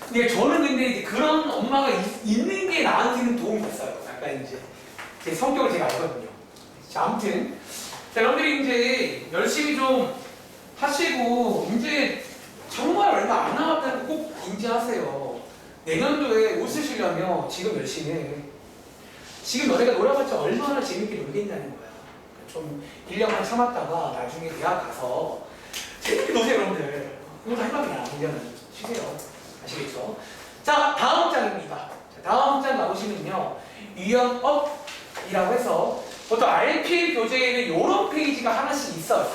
근데 저는 근데 이제 그런 엄마가 있는 게 나한테는 도움이 됐어요. 약간 이제 제 성격을 제가 알거든요. 자, 아무튼 자, 여러분들이 이제 열심히 좀 하시고 이제 정말 얼마 안 남았다는 거 꼭 인지하세요. 내년도에 옷 쓰시려면 지금 열심히 해. 지금 너네가 놀아봤자 얼마나 재밌게 놀겠냐는 거야. 좀 1년만 참았다가 나중에 대학 가서 재밌게 노세요, 여러분들. 그것도 할 말이야. 1년은 쉬세요. 아시겠죠? 자, 다음 장입니다. 자, 다음 장 가보시면요. 유연업이라고 해서 보통 RPL 교재에는 이런 페이지가 하나씩 있어요.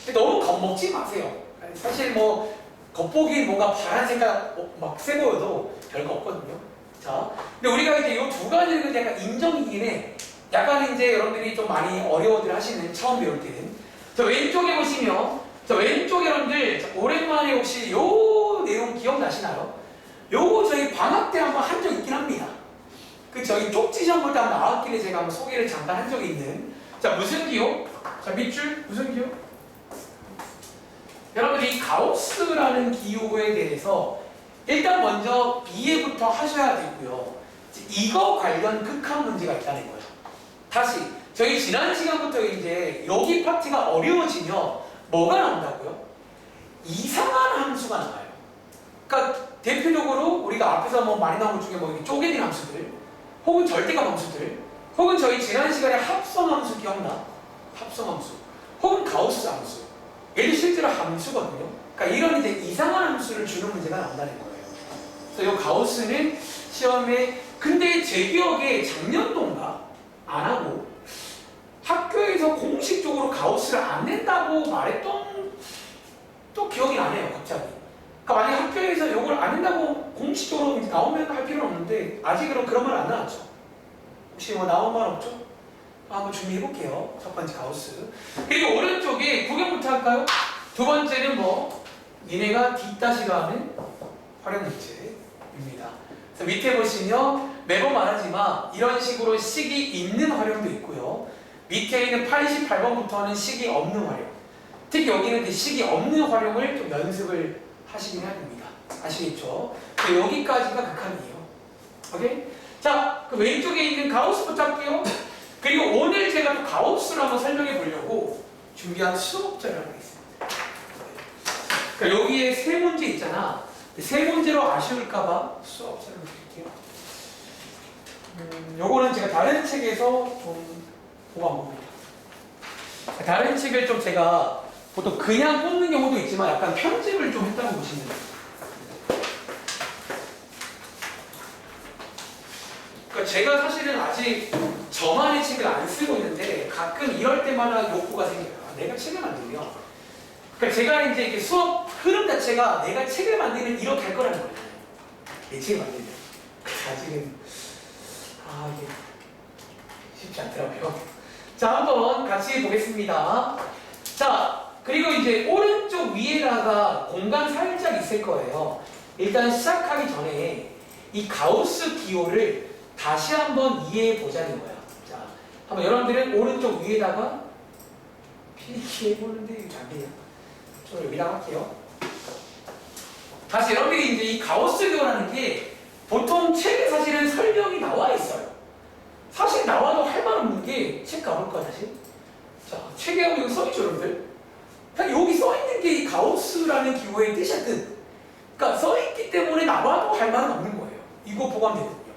근데 너무 겁먹지 마세요. 사실 뭐 겉보기 뭔가 파란 색깔 막 세 보여도 별거 없거든요. 자, 근데 우리가 이제 이 두 가지는 약간 인정이긴 해. 약간 이제 여러분들이 좀 많이 어려워들 하시는 처음 배울 때는. 자, 왼쪽에 보시면, 자, 왼쪽에 여러분들 자, 오랜만에 혹시 요 내용 기억나시나요? 요거 저희 방학 때 한번 한 적 있긴 합니다. 그 저희 쪽지 시험 볼 때 한번 나왔길래 제가 한번 소개를 잠깐 한 적이 있는. 자, 무슨 기호? 자, 밑줄 무슨 기호? 여러분들이 이 가우스라는 기호에 대해서 일단 먼저 이해부터 하셔야 되고요. 이거 관련 극한 문제가 있다는 거예요. 다시 저희 지난 시간부터 이제 여기 파트가 어려워지면 뭐가 나온다고요? 이상한 함수가 나와요. 그러니까 대표적으로 우리가 앞에서 뭐 많이 나온 것 중에 뭐 쪼개진 함수들, 혹은 절대값 함수들, 혹은 저희 지난 시간에 합성함수 기억나? 합성함수, 혹은 가우스 함수. 얘도 실제로 함수거든요. 그러니까 이런 이제 이상한 함수를 주는 문제가 나온다는 거예요. 그래서 이 가우스는 시험에 근데 제 기억에 작년도인가 안 하고 학교에서 공식적으로 가우스를 안 낸다고 말했던 또 기억이 나네요. 갑자기. 그러니까 만약 학교에서 이걸 안 낸다고 공식적으로 나오면 할 필요는 없는데 아직은 그런 말 안 나왔죠. 혹시 뭐 나온 말 없죠? 한번 준비해볼게요. 첫 번째 가우스. 그리고 오른쪽에 구경부터 할까요? 두 번째는 뭐 니네가 뒷다시가 하는 활용 문제입니다. 그래서 밑에 보시면 매번 말하지만 이런 식으로 식이 있는 활용도 있고요. 밑에 있는 88번부터는 식이 없는 활용. 특히 여기는 식이 없는 활용을 좀 연습을 하시긴 해야 됩니다. 아시겠죠? 여기까지가 극한이에요. 오케이? 자, 그 왼쪽에 있는 가우스부터 할게요. 그리고 오늘 제가 또 가우스를 한번 설명해 보려고 준비한 수업자를 하겠습니다. 그러니까 여기에 세 문제 있잖아. 세 문제로 아쉬울까봐 수업자를 드릴게요. 요거는 제가 다른 책에서 좀 보고 한 겁니다. 다른 책을 좀 제가 보통 그냥 뽑는 경우도 있지만 약간 편집을 좀 했다고 보시면 돼요. 그러니까 제가 사실은 아직 저만의 책을 안 쓰고 있는데 가끔 이럴 때마다 욕구가 생겨요. 내가 책을 만들면. 그러니까 제가 이제 이렇게 수업 흐름 자체가 내가 책을 만들면 이렇게 할 거라는 거예요. 내 책을 만들면. 아직은 이게 쉽지 않더라고요. 자, 한번 같이 보겠습니다. 자, 그리고 이제 오른쪽 위에다가 공간 살짝 있을 거예요. 일단 시작하기 전에 이 가우스 기호를 다시 한번 이해해 보자는 거야. 자, 한번 여러분들은 오른쪽 위에다가 필기해 보는데 이거 안 돼요. 저 여기다가 할게요. 다시 여러분들이 이제 이 가우스 기호라는 게 보통 책에 사실은 설명이 나와 있어요. 사실 나와도 할 말 없는 게 책 가볼까 다시? 자, 책에 여기 써있죠, 여러분들? 여기 써있는 게 이 가우스라는 기호의 뜻이야, 뜻. 그러니까 써있기 때문에 나와도 할 말은 없는 거예요. 이거 보관되거든요.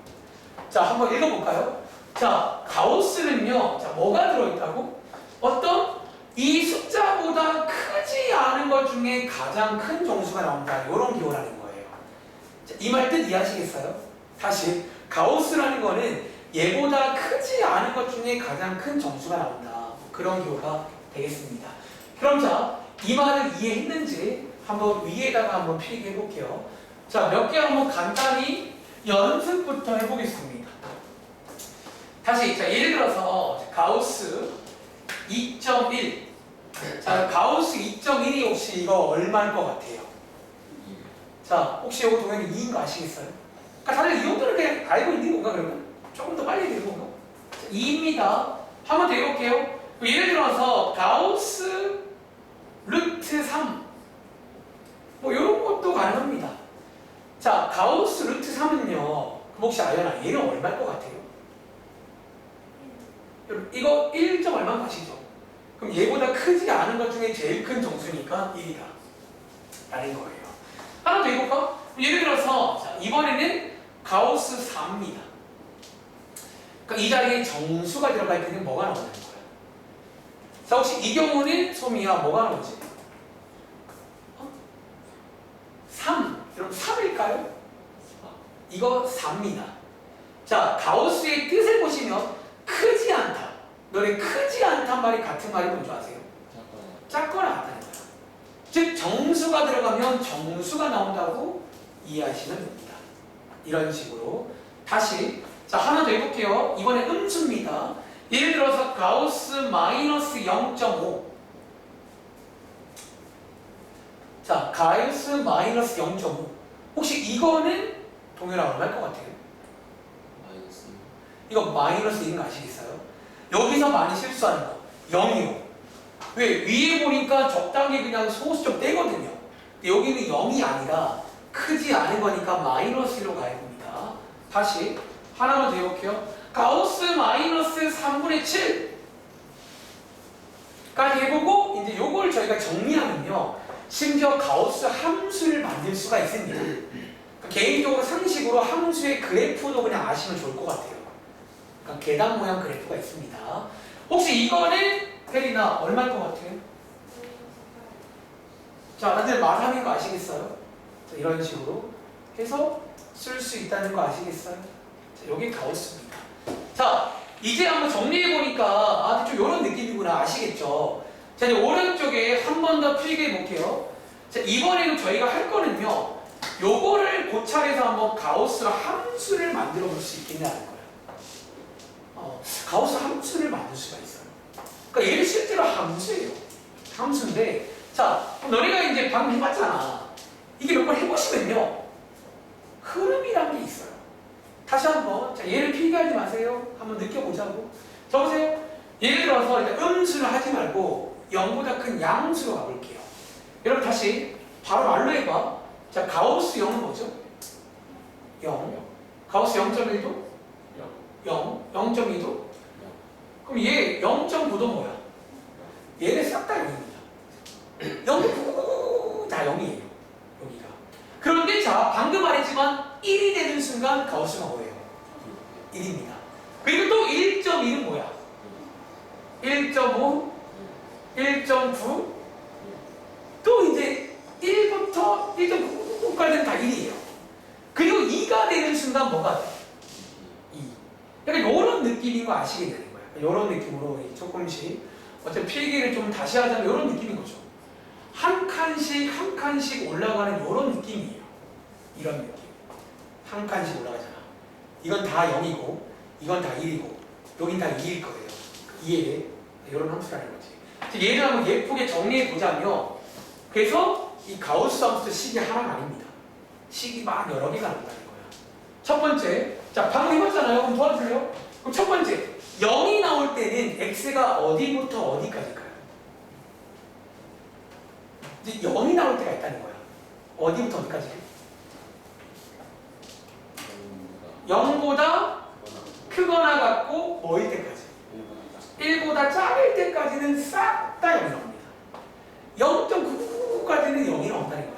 자, 한번 읽어볼까요? 자, 가우스는요, 자, 뭐가 들어있다고? 어떤 이 숫자보다 크지 않은 것 중에 가장 큰 정수가 나온다. 이런 기호라는 거예요. 이 말 뜻 이해하시겠어요? 다시, 가우스라는 거는 얘보다 크지 않은 것 중에 가장 큰 정수가 나온다. 그런 기호가 되겠습니다. 그럼 자, 이 말을 이해했는지 한번 위에다가 한번 필기해 볼게요. 자, 몇 개 한번 간단히 연습부터 해보겠습니다. 다시, 자, 예를 들어서 가우스 2.1. 자, 가우스 2.1이 혹시 이거 얼마일 것 같아요? 자, 혹시 이거 동현이 2인 거 아시겠어요? 그러니까 다들 이 정도는 그냥 알고 있는 건가, 그러면? 조금 더 빨리 되는 건가? 2입니다. 한번 더 해볼게요. 예를 들어서 가우스 루트 3. 뭐 이런 것도 가능합니다. 자, 가우스 루트 3은요. 혹시 아연아 얘는 얼마일 것 같아요? 여러분 이거 1점 얼마 아시죠? 그럼 얘보다 크지 않은 것 중에 제일 큰 정수니까 1이다 라는 거예요. 하나 더 해볼까? 예를 들어서 자, 이번에는 가우스 4입니다. 그러니까 이 자리에 정수가 들어갈 때는 뭐가 나오는 거야? 자, 혹시 이 경우는 소미야 뭐가 나오지? 3. 여러분 3일까요? 이거 4입니다. 자, 가우스의 뜻을 보시면 크지 않다. 너네 크지 않단 말이 같은 말이 뭔지 아세요? 작거나 같다는 거야. 즉 정수가 들어가면 정수가 나온다고 이해하시면 됩니다. 이런 식으로 다시 자 하나 더 해볼게요. 이번에 음수입니다. 예를 들어서 가우스 마이너스 0.5 자 가우스 마이너스 0.5 혹시 이거는 동현아 얼마일 것 같아요? 마이너스. 이거 마이너스 1인 거 아시겠어요? 여기서 많이 실수하는 거 0이요. 왜? 위에 보니까 적당히 그냥 소수 좀 떼거든요. 근데 여기는 0이 아니라 크지 않은 거니까 마이너스 1로 가야 됩니다. 다시 하나만 더 해볼게요. 가우스 마이너스 3분의 7까지 해보고 이제 요걸 저희가 정리하면요. 심지어 가우스 함수를 만들 수가 있습니다. 그러니까 개인적으로 상식으로 함수의 그래프도 그냥 아시면 좋을 것 같아요. 그러니까 계단 모양 그래프가 있습니다. 혹시 이거는 혜리나 얼마일 것 같아요? 자, 다들 말하는 거 아시겠어요? 자, 이런 식으로 해서 쓸 수 있다는 거 아시겠어요? 자, 여기 가우스입니다. 자, 이제 한번 정리해보니까 아, 좀 이런 느낌이구나 아시겠죠? 자, 이제 오른쪽에 한 번 더 필기해 볼게요. 자, 이번에는 저희가 할 거는요. 요거를 고찰해서 한번 가우스 함수를 만들어 볼 수 있겠냐는 거예요. 가우스 함수를 만들 수가 있어요. 그러니까 얘는 실제로 함수예요. 함수인데, 자, 너네가 이제 방금 해봤잖아. 이게 몇 번 해보시면요. 흐름이란 게 있어요. 다시 한번, 자, 얘를 필기하지 마세요. 한번 느껴보자고. 적으세요. 예를 들어서 일단 음수를 하지 말고 0보다 큰 양수로 가볼게요. 여러분 다시 바로 말로 해봐. 자, 가우스 0은 뭐죠? 0. 가우스 0.1도? 0. 0.2도? 그럼 얘 0.9도 뭐야? 얘네 싹 다 0입니다. 0.9 다 0이에요. 여기가. 그런데 자 방금 말했지만 1이 되는 순간 가우스가 뭐예요? 1입니다. 그리고 또 1.1은 뭐야? 1.5, 1.9, 또 이제 1부터 1.9까지는 다 1이에요. 그리고 2가 되는 순간 뭐가 돼? 2. 약간 이런 느낌인 거 아시게 되는 거예요. 이런 느낌으로 조금씩 어떤 필기를 좀 다시 하자면 이런 느낌인 거죠. 한 칸씩 한 칸씩 올라가는 이런 느낌이에요. 이런 느낌. 한 칸씩 올라가잖아. 이건 다 0이고 이건 다 1이고 여긴 다 2일 거예요. 이해 이런 함수라는 거지. 얘를 한번 예쁘게 정리해 보자면 그래서 이 가우스 함수 식이 하나가 아닙니다. 식이 막 여러 개가 나온다는 거야. 첫 번째, 자 방금 해봤잖아요. 그럼 도와줄래요? 그럼 첫 번째, 0이 나올 때는 x가 어디부터 어디까지일까요? 이제 0이 나올 때가 있다는 거야. 어디부터 어디까지? 0보다 크거나 같고 뭐일 때까지? 1보다 작을 때까지는 싹 다 0이 나옵니다. 0.99까지는 0이 나온다는 거야.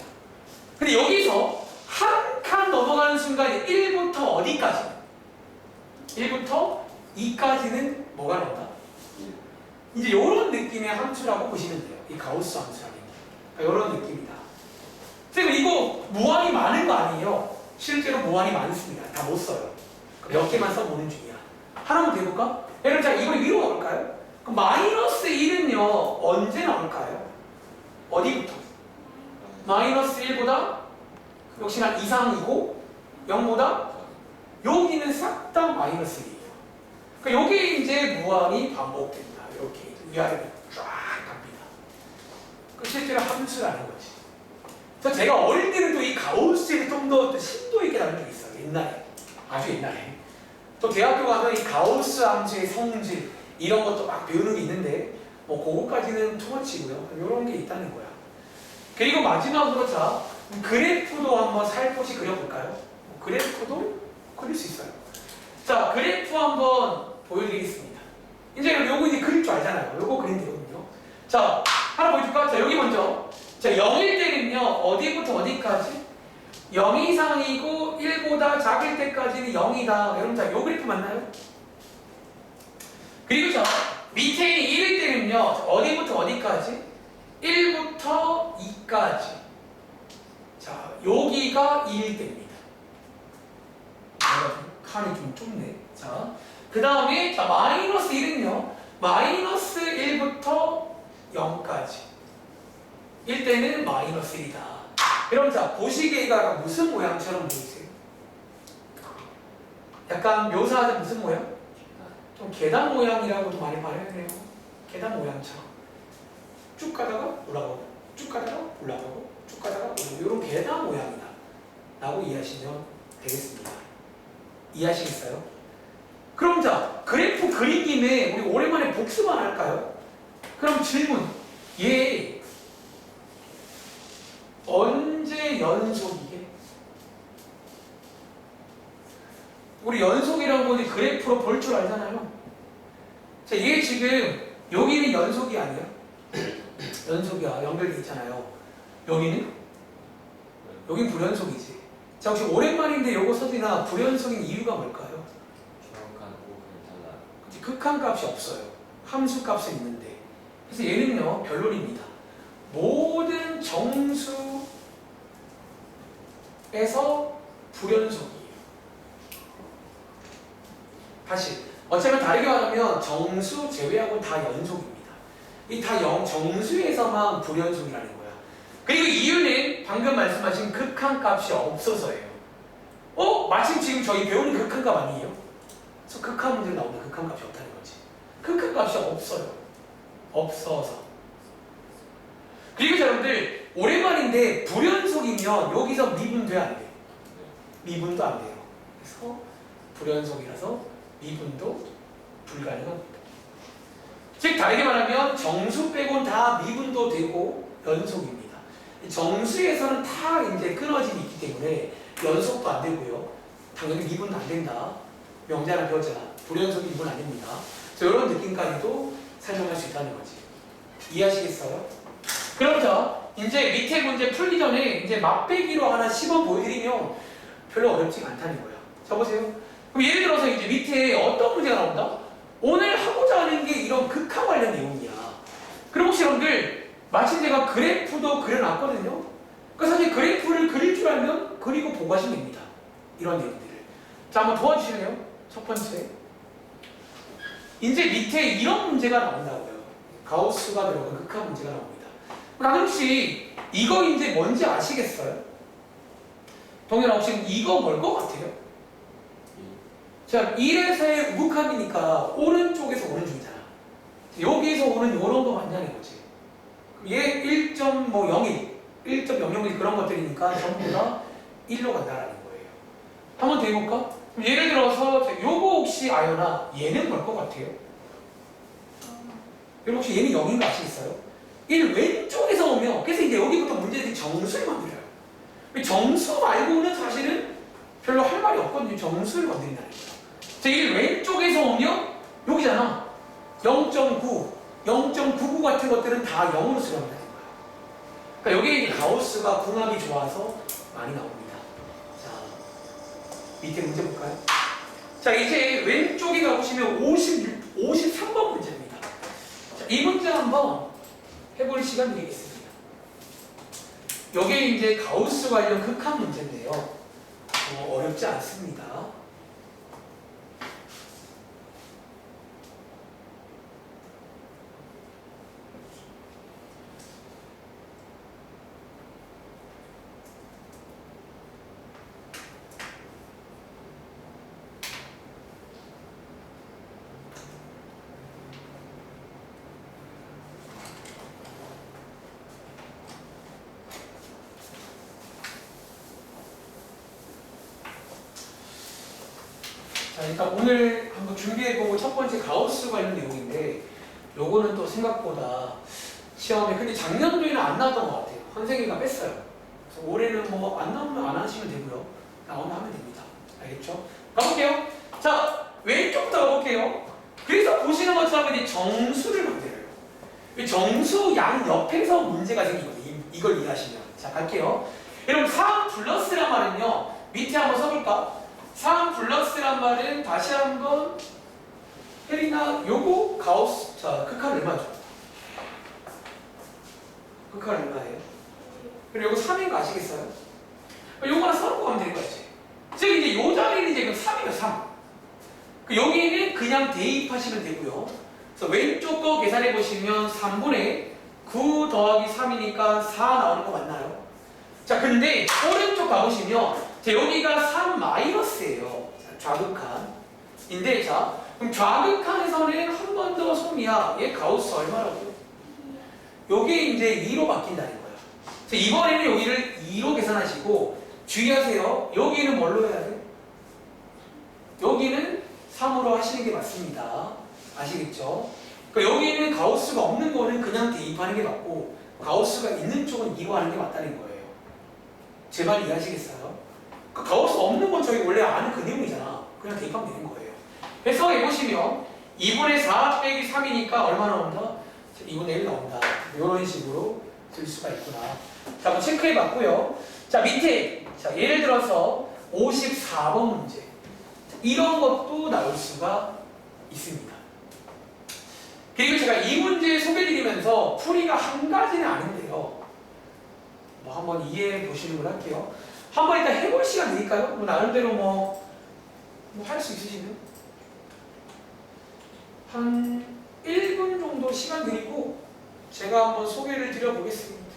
근데 여기서 한 칸 넘어가는 순간 1부터 어디까지? 1부터 2까지는 뭐가 나온다? 이제 이런 느낌의 함수라고 보시면 돼요. 이 가우스 함수라는 게. 이런 느낌이다. 선생님 이거 무한히 많은 거 아니에요? 실제로 무한히 많습니다. 다 못 써요. 몇 개만 써보는 중이야. 하나만 더 해볼까? 예를 들어 이번에 위로 가볼까요? 그럼 마이너스 1은요 언제 나올까요? 어디부터? 마이너스 1보다 역시나 이상이고 0보다 여기는 싹 다 마이너스 1이에요. 그러니까 여기 이제 무한히 반복됩니다. 이렇게 위아래로 쫙 갑니다. 그 실제로 함수라는 거지. 그래서 제가 어릴 때는 또 이 가우스에 좀 더 심도 있게 다룬 적이 있어요. 옛날에. 아주 옛날에. 또 대학교 가면 이 가우스 함수의 성질 이런 것도 막 배우는 게 있는데 뭐 그거까지는 투머치고요. 이런 게 있다는 거야. 그리고 마지막으로 자 그래프도 한번 살포시 그려볼까요? 그래프도 그릴 수 있어요. 자, 그래프 한번 보여드리겠습니다. 이제 요거 이제 그릴 줄 알잖아요. 요거 그리면 되거든요. 자, 하나 보여줄까? 자, 여기 먼저. 자, 0일 때는요, 어디부터 어디까지? 0 이상이고 1보다 작을 때까지는 0이다. 여러분, 자, 요 그래프 맞나요? 그리고 자, 밑에 있는 1일 때는요, 어디부터 어디까지? 1부터 2까지. 자, 여기가 2일 때입니다. 칸이 좀 좁네. 자, 그 다음에 자 마이너스 1은요. 마이너스 1부터 0까지. 1 때는 마이너스 1이다. 여러분 자 보시기가 무슨 모양처럼 보이세요? 약간 묘사하자 무슨 모양? 좀 계단 모양이라고도 많이 말해요. 계단 모양처럼. 쭉 가다가 올라가고 쭉 가다가 올라가고 쭉 가다가 올라가고 이런 계단 모양이다. 라고 이해하시면 되겠습니다. 이해하시겠어요? 그럼 자 그래프 그린 김에 우리 오랜만에 복습만 할까요? 그럼 질문 얘 언제 연속이게? 우리 연속이라는 거는 그래프로 볼 줄 알잖아요. 자, 얘 지금 여기는 연속이 아니야? 연속이야. 연결돼 있잖아요. 여기는? 여긴 불연속이지. 자, 혹시 오랜만인데 요거 서진아 불연속인 이유가 뭘까요? 정확한 오분을 달라. 그치, 극한값이 없어요. 함수값은 있는데. 그래서 얘는요 결론입니다. 모든 정수에서 불연속이에요. 다시 어차피 다르게 말하면 정수 제외하고 다 연속입니다. 이 다 정수에서만 불연속이라는 거야. 그리고 이유는 방금 말씀하신 극한값이 없어서예요. 마침 지금 저희 배우는 극한값 아니에요? 그래서 극한 문제 나오는데 극한값이 없다는 거지. 극한값이 없어요. 없어서. 그리고 여러분들 오랜만인데 불연속이면 여기서 미분돼야 안 돼요. 미분도 안 돼요. 그래서 불연속이라서 미분도 불가능합니다. 즉 다르게 말하면 정수 빼곤 다 미분도 되고 연속입니다. 정수에서는 다 이제 끊어짐이 있기 때문에 연속도 안 되고요. 당연히 미분도 안 된다. 명제하나 배웠잖아. 불연속이 미분 안 됩니다. 이런 느낌까지도 설명할 수 있다는 거지. 이해하시겠어요? 그럼 자 이제 밑에 문제 풀기 전에 이제 맛배기로 하나 시범 보여드리면 별로 어렵지가 않다는 거야. 자 보세요. 그럼 예를 들어서 이제 밑에 어떤 문제가 나온다? 오늘 하고자 하는 게 이런 극한 관련 내용이야. 그럼 혹시 여러분들 마침 제가 그래프도 그려놨거든요. 그러니까 사실 그래프를 그릴 줄 알면 그리고 보고 하시면 됩니다. 이런 내용들을. 자 한번 도와주실래요? 첫 번째. 이제 밑에 이런 문제가 나온다고요. 가우스가 들어간 극한 문제가 나옵니다. 나는 혹시 이거 이제 뭔지 아시겠어요? 동현아 혹시 이거 뭘 것 같아요? 자, 1에서의 우극함이니까 오른쪽에서 오른쪽이잖아. 여기에서 오는 이런 거 맞냐는 거지. 얘 1.01, 1.001 그런 것들이니까 전부 다 1로 간다라는 거예요. 한번 더 해볼까? 예를 들어서 요거 혹시 아요나 얘는 뭘 것 같아요? 여러분 혹시 얘는 0인 거 아시겠어요? 1 왼쪽에서 오면 그래서 이제 여기부터 문제들이 정수를 만들어요. 정수 말고는 사실은 별로 할 말이 없거든요. 정수를 만든다는 거예요. 자, 1 왼쪽에서 오면 여기잖아. 0.9, 0.99 같은 것들은 다 0으로 수렴한다는 거예요. 그러니까 여기에 이제 가우스가 궁합이 좋아서 많이 나옵니다. 자, 밑에 문제 볼까요? 자, 이제 왼쪽에 가보시면 53번 문제입니다. 자, 이 문제 한번 해볼 시간 드리겠습니다. 여기에 이제 가우스 관련 극한 문제인데요. 어렵지 않습니다. 자, 일단 오늘 한번 준비해본 첫 번째 가우스 관련 내용인데 요거는 또 생각보다 시험에 근데 작년도에는 안 나왔던 것 같아요. 선생님이 뺐어요. 올해는 뭐 안 나오면 안 하시면 되고요. 나오면 하면 됩니다. 알겠죠? 가볼게요. 자, 왼쪽부터 가볼게요. 그래서 보시는 것처럼 이제 정수를 만들어요. 이 정수 양 옆에서 문제가 생기거든요. 이걸 이해하시면. 자, 갈게요. 여러분, 3 플러스란 말은요. 밑에 한번 써볼까? 3 플러스란 말은 다시 한번 혜린아, 요거 가우스, 자, 극한 얼마죠? 극한 얼마예요? 그리고 요거 3인 거 아시겠어요? 요거 하나 써놓고 가면 될 거지. 즉, 이제 요 자리는 지금 3이에요, 3. 여기는 그냥 대입하시면 되고요. 그래서 왼쪽 거 계산해 보시면 3분의 9 더하기 3이니까 4 나오는 거 맞나요? 자, 근데 오른쪽 가보시면 자, 여기가 3 마이너스예요. 좌극한인데 자, 그럼 좌극한에서는 한 번 더 소미야. 얘 가우스 얼마라고? 요게 이제 2로 바뀐다는 거예요. 자, 이번에는 여기를 2로 계산하시고 주의하세요. 여기는 뭘로 해야 돼? 여기는 3으로 하시는 게 맞습니다. 아시겠죠? 그러니까 여기는 가우스가 없는 거는 그냥 대입하는 게 맞고 가우스가 있는 쪽은 2로 하는 게 맞다는 거예요. 제 말 이해하시겠어요? 그러니까 가우스 없는 건 저희 원래 아는 그 내용이잖아. 그냥 대입하면 되는 거예요. 그래서 해보시면 2분의 4 빼기 3이니까 얼마 나온다? 2분의 1 나온다. 이런 식으로 들 수가 있구나. 자, 한번 체크해 봤고요. 자, 밑에 자, 예를 들어서 54번 문제. 이런 것도 나올 수가 있습니다. 그리고 제가 이 문제 소개드리면서 풀이가 한 가지는 아닌데요. 뭐 한번 이해해 보시는 걸 할게요. 한번 일단 해볼 시간 드릴까요? 뭐 나름대로 뭐 할 수 있으시면 한 1분 정도 시간 드리고 제가 한번 소개를 드려보겠습니다.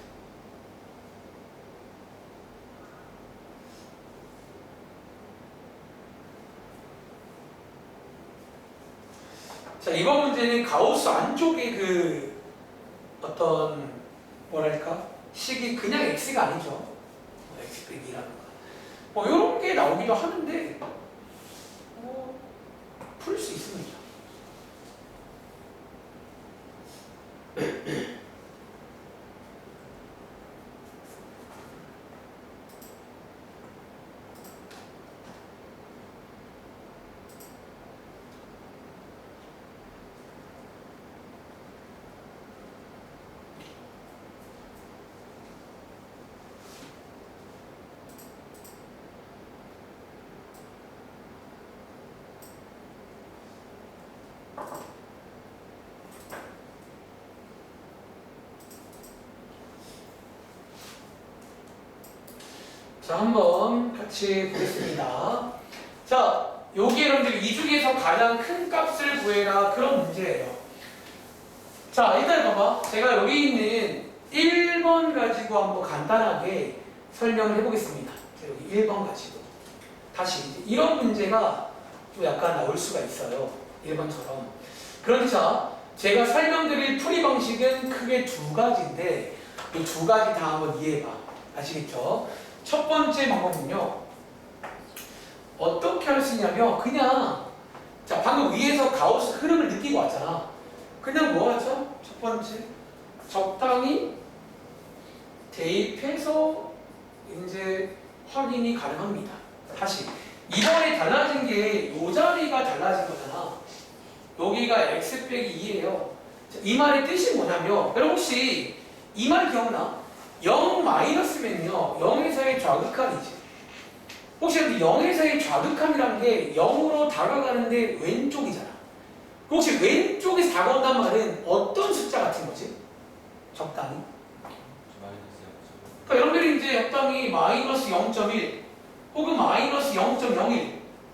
자, 이번 문제는 가우스 안쪽에 그 어떤 뭐랄까 식이 그냥 x가 아니죠. x 빼기 2라는 거. 뭐 이런 게 나오기도 하는데 풀 수 있습니다. 자, 한번 같이 보겠습니다. 자, 요게 여러분들 이 중에서 가장 큰 값을 구해라 그런 문제예요. 자, 일단 봐봐. 제가 여기 있는 1번 가지고 한번 간단하게 설명을 해보겠습니다. 자, 여기 1번 가지고. 다시 이제 이런 문제가 좀 약간 나올 수가 있어요. 1번처럼. 그런데 자, 제가 설명드릴 풀이 방식은 크게 두 가지인데 이 두 가지 다 한번 이해해봐. 아시겠죠? 첫 번째 방법은요. 어떻게 할 수 있냐면 그냥 자, 방금 위에서 가우스 흐름을 느끼고 왔잖아. 그냥 뭐 하죠? 첫 번째 적당히 대입해서 이제 확인이 가능합니다. 다시 이번에 달라진 게 이 자리가 달라진 거잖아. 여기가 x 빼기 2예요. 이 말의 뜻이 뭐냐면 여러분 혹시 이 말 기억나? 0 마이너스면요 0에서의 좌극한이지. 혹시 여기 0에서의 좌극한이란 게 0으로 다가가는데 왼쪽이잖아. 혹시 왼쪽에서 다가온단 말은 어떤 숫자 같은 거지? 적당히? 그러니까 여러분들이 이제 적당히 마이너스 0.1 혹은 마이너스 0.01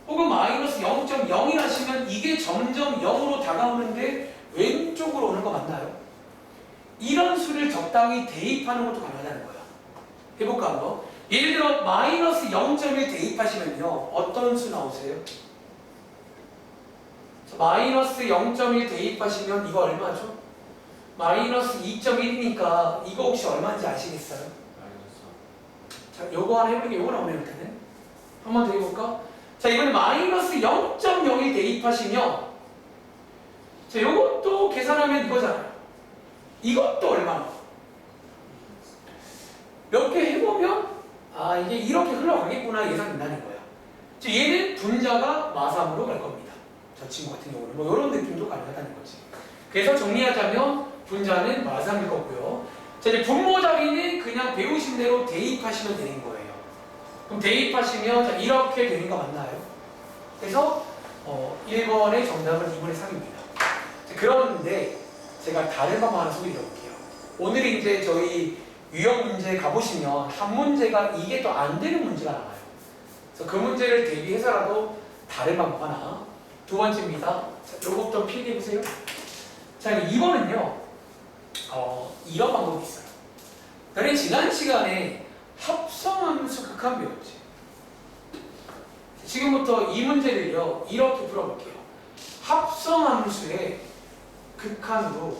혹은 마이너스 0.01 하시면 이게 점점 0으로 다가오는데 왼쪽으로 오는 거 맞나요? 이런 수를 적당히 대입하는 것도 가능하다는 거야. 해볼까 한번? 예를 들어 마이너스 0.1 대입하시면요 어떤 수 나오세요? 마이너스 0.1 대입하시면 이거 얼마죠? 마이너스 2.1이니까 이거 혹시 얼마인지 아시겠어요? 자, 요거 하나 해보니까 요거 나오네요. 일단은 한 번 더 해볼까? 자, 이번에 마이너스 0.01 대입하시면 자, 요것도 계산하면 이거잖아요. 이것도 얼마나? 몇 개 해보면 아 이게 이렇게 흘러가겠구나 예상된다는 거야. 즉 얘는 분자가 마삼으로 갈 겁니다. 저 친구 같은 경우는 뭐 이런 느낌도 가능하다는 거지. 그래서 정리하자면 분자는 마삼일 거고요. 자 이제 분모 자리는 그냥 배우신 대로 대입하시면 되는 거예요. 그럼 대입하시면 자, 이렇게 되는 거 맞나요? 그래서 1번의 정답은 2분의 3입니다. 그런데 제가 다른 방법 하나 소개해 드릴게요. 오늘 이제 저희 유형 문제 가보시면 한 문제가 이게 또 안 되는 문제가 나와요. 그래서 그 문제를 대비해서라도 다른 방법 하나. 두 번째입니다. 자, 요것도 필기해 보세요. 자, 2번은요. 이런 방법이 있어요. 너네 지난 시간에 합성함수 극한 배웠지? 지금부터 이 문제를요. 이렇게 풀어볼게요. 합성함수의 극한으로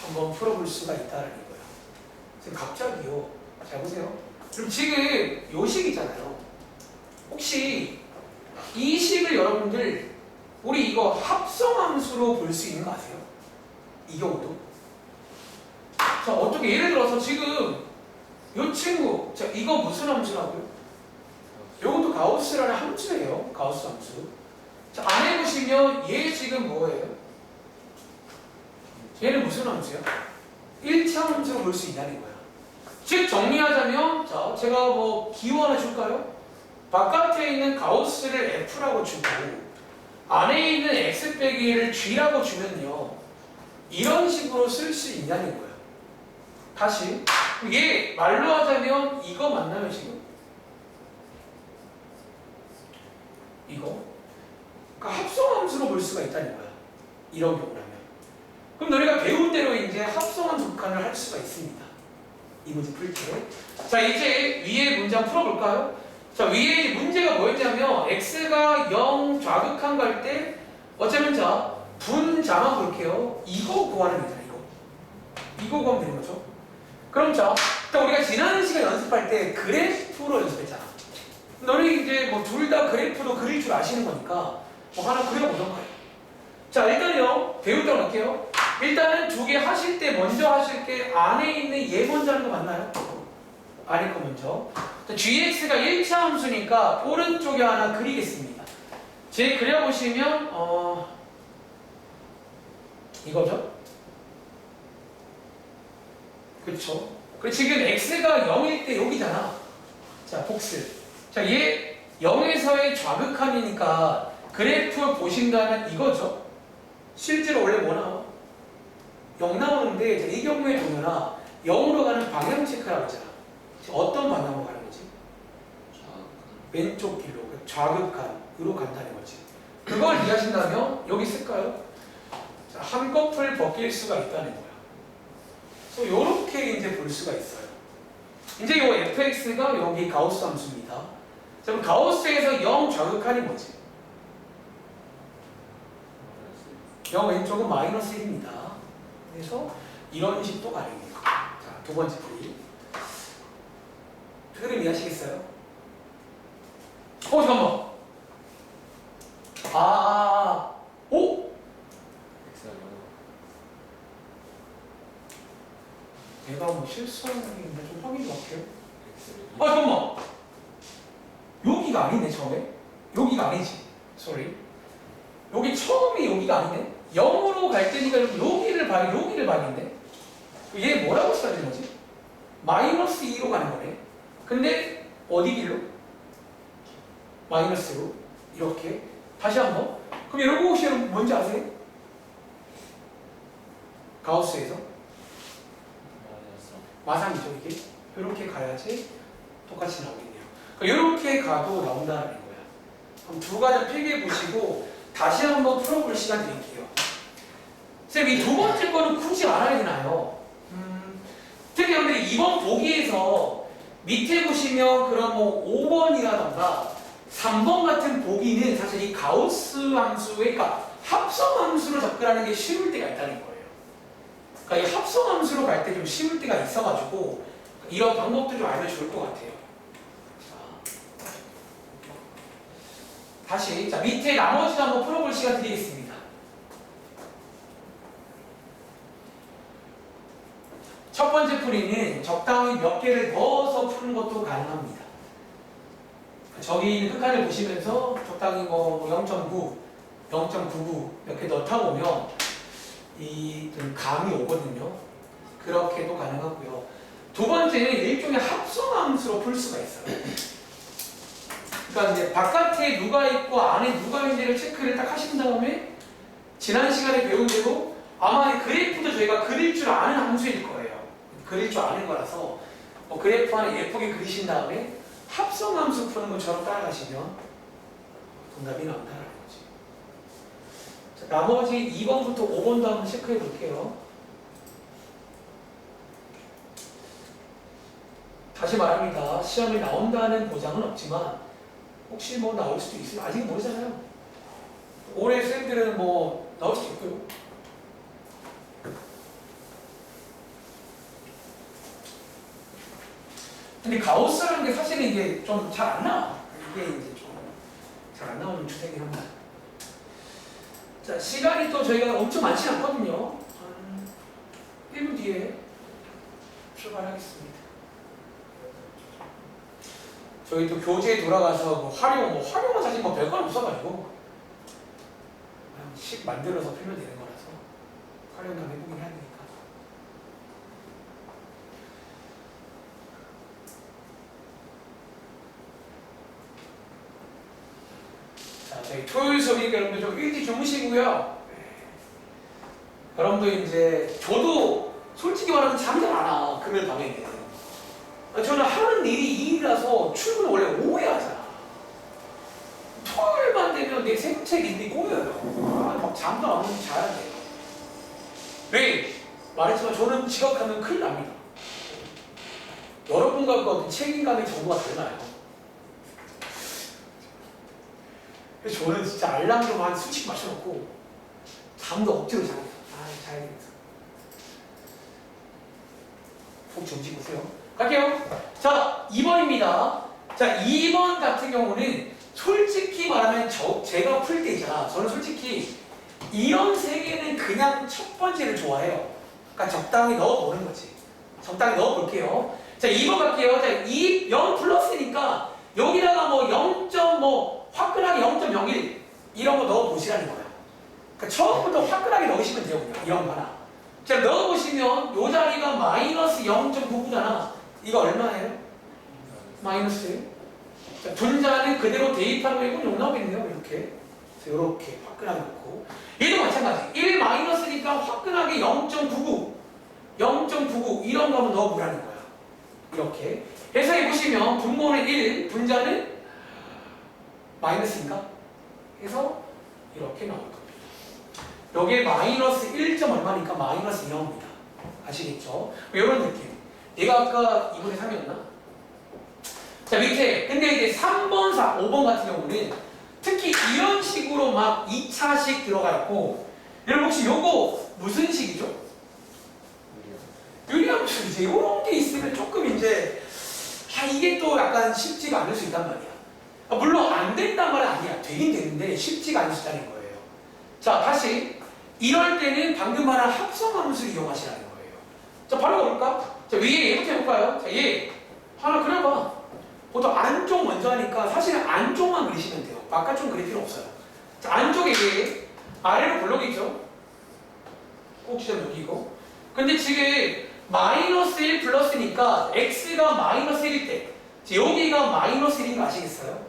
한번 풀어볼 수가 있다는 거예요. 지금 갑자기요. 잘 보세요. 그럼 지금 요 식 있잖아요. 혹시 이 식을 여러분들 우리 이거 합성함수로 볼 수 있는 거 아세요? 이 경우도. 자 어떻게 예를 들어서 지금 요 친구 자 이거 무슨 함수라고요? 요것도 가우스라는 함수예요. 가우스 함수. 자 안에 보시면 얘 지금 뭐예요? 얘는 무슨 함수야? 1차 함수로 볼 수 있다는 거야. 즉 정리하자면 자 제가 뭐 기호 하나 줄까요? 바깥에 있는 가우스를 F라고 주고 안에 있는 X 빼기를 G라고 주면요 이런 식으로 쓸 수 있냐는 거야. 다시 얘 말로 하자면 이거 맞나요 지금? 이거? 그러니까 합성함수로 볼 수가 있다는 거야. 이런 경우라면. 그럼 너희가 배운 대로 이제 합성함수 극한을 할 수가 있습니다. 이 문제 풀 때. 자 이제 위에 문장 풀어볼까요? 자 위에 문제가 뭐였냐면 x가 0 좌극한 갈 때 어쩌면 자 분자만 볼게요. 이거 구하는 거잖아. 이거 구하면 되는 거죠. 그럼 자 우리가 지난 시간 연습할 때 그래프로 연습했잖아. 너희 이제 뭐 둘 다 그래프도 그릴 줄 아시는 거니까 뭐 하나 그려보던가요. 자 일단요 배우도록 할게요. 일단은 두 개 하실 때 먼저 하실 게 안에 있는 얘 먼저 하는 거 맞나요? 안에 거 먼저. gx가 1차 함수니까 오른쪽에 하나 그리겠습니다. 제 그려보시면 이거죠? 그렇죠? 그리고 지금 x가 0일 때 여기잖아. 자 복습. 자 얘 0에서의 좌극함이니까 그래프 보신다면 이거죠? 실제로 원래 뭐 나와? 0 나오는데 이 경우에 동현아 0으로 가는 방향 체크라고 했잖아. 어떤 방향으로 가는 거지? 왼쪽 길로 좌극한으로 간다는 거지. 그걸 이해하신다면 여기 쓸까요? 자, 한꺼풀 벗길 수가 있다는 거야. 그래서 이렇게 이제 볼 수가 있어요. 이제 요 fx가 여기 가우스 함수입니다. 자, 그럼 가우스에서 0 좌극한이 뭐지? 0 왼쪽은 마이너스 1입니다. 그래서 이런 식도 가능해요. 자, 두 번째 풀이. 흐름 이해하시겠어요? 잠깐만. 오? 내가 뭐 실수하는 게 있는데 좀 확인 좀 할게요. 잠깐만. 여기가 아니네, 처음에. 여기가 아니지. sorry. 여기 처음이 여기가 아니네. 0으로 갈 때니까 여기를 봐야겠네. 얘 뭐라고 써야 되는 거지? 마이너스 2로 가는 거네. 근데 어디 길로? 마이너스로 이렇게 다시 한번. 그럼 이런 곳이 뭔지 아세요? 가우스에서 마상이죠 이게. 이렇게 가야지 똑같이 나오겠네요. 이렇게 가도 나온다는 거야. 그럼 두 가지 필기해 보시고 다시 한번 풀어볼 시간 드릴게요. 쌤, 이 두 번째 거는 굳이 알아야 되나요? 특히 여러분들이 이번 보기에서 밑에 보시면 그런 뭐 5번이라던가 3번 같은 보기는 사실 이 가우스 함수의 그러니까 합성 함수로 접근하는 게 쉬울 때가 있다는 거예요. 그러니까 이 합성 함수로 갈 때 좀 쉬울 때가 있어가지고 이런 방법도 좀 알면 좋을 것 같아요. 다시 자 밑에 나머지도 한번 풀어볼 시간 드리겠습니다. 첫 번째 풀이는 적당히 몇 개를 넣어서 푸는 것도 가능합니다. 저기 있는 끝칸을 보시면서 적당히 뭐 0.9, 0.99 이렇게 넣다 보면 이 좀 감이 오거든요. 그렇게도 가능하고요. 두 번째는 일종의 합성함수로 풀 수가 있어요. 그러니까 이제 바깥에 누가 있고 안에 누가 있는지를 체크를 딱 하신 다음에 지난 시간에 배운 대로 아마 이 그래프도 저희가 그릴 줄 아는 함수일 거예요. 그릴 줄 아는 거라서 뭐 그래프 하나 예쁘게 그리신 다음에 합성함수 푸는 것처럼 따라가시면 정답이 나온다는 거지. 자, 나머지 2번부터 5번도 한번 체크해 볼게요. 다시 말합니다. 시험에 나온다는 보장은 없지만 혹시 뭐 나올 수도 있어요. 아직 모르잖아요. 올해 쌤들은 뭐 나올 수도 있고요. 근데 가우스라는 게 사실은 이게 좀 잘 안 나와. 이게 이제 좀 잘 안 나오는 추세긴 합니다. 자, 시간이 또 저희가 엄청 많지 않거든요. 한 1분 뒤에 출발하겠습니다. 저희 또 교재에 돌아가서 뭐 활용은 사실 뭐 별거 없어가지고 그냥 식 만들어서 풀면 되는 거라서 활용 한번 해보긴 해야 되니까. 자, 저희 토요일 수업이니까 여러분들 좀 일찍 주무시고요. 여러분들 이제 저도 솔직히 말하면 잠이 잘 안 와. 금요일 밤에는. 저는 하는 일이 일이라서 출근을 원래 오후에 하잖아. 토요일만 되면 내 생책인데 꼬여요. 막 잠도 안 오면 자야 돼요. 왜? 말했지만 저는 지각하면 큰일 납니다. 여러분과 그 어떤 책임감의 정도가 달라요. 그래서 저는 진짜 알람 좀 한 수씩 맞춰놓고 잠도 억지로 자요. 자야겠다. 푹 주무시고요. 갈게요. 자, 2번입니다. 자, 2번 같은 경우는 솔직히 말하면 제가 풀 때 있잖아. 저는 솔직히 이런 세 개는 그냥 첫 번째를 좋아해요. 그러니까 적당히 넣어보는 거지. 적당히 넣어볼게요. 자, 2번 갈게요. 자, 0 플러스니까 여기다가 뭐 0. 뭐 화끈하게 0.01 이런 거 넣어보시라는 거예요. 그러니까 처음부터 화끈하게 넣으시면 돼요. 그냥 이런 거 하나. 자, 넣어보시면 요 자리가 마이너스 0.99잖아. 이거 얼마예요? 마이너스. 자, 분자는 그대로 대입하면 이건 용 나오겠네요. 이렇게. 이렇게 화끈하게 놓고. 얘도 마찬가지. 1 마이너스니까 화끈하게 0.99. 0.99 이런 거 한번 넣어보라는 거야. 이렇게. 해석해 보시면 분모는 1, 분자는 마이너스인가? 해서 이렇게 나올 겁니다. 여기에 마이너스 1. 얼마니까 마이너스 0입니다. 아시겠죠? 이런 느낌. 얘가 아까 2분의 3이었나? 자, 밑에. 근데 이제 3번, 4, 5번 같은 경우는 특히 이런 식으로 막 2차식 들어가 있고, 여러분 혹시 요거 무슨 식이죠? 유리함수이제 이런 게 있으면 조금 이제, 이게 또 약간 쉽지가 않을 수 있단 말이야. 물론 안 된단 말은 아니야. 되긴 되는데 쉽지가 않을 수 있다는 거예요. 자, 다시. 이럴 때는 방금 말한 합성함수를 이용하시라는 거예요. 자, 바로 가볼까? 자, 위에 얘부터 해볼까요? 자, 얘 하나 그려봐. 보통 안쪽 먼저 하니까 사실은 안쪽만 그리시면 돼요. 바깥쪽 그릴 필요 없어요. 자, 안쪽에 얘 아래로 블록이죠. 꼭지점 여기고. 근데 지금 마이너스 1 플러스니까 x가 마이너스 1일 때 자, 여기가 마이너스 1인 거 아시겠어요?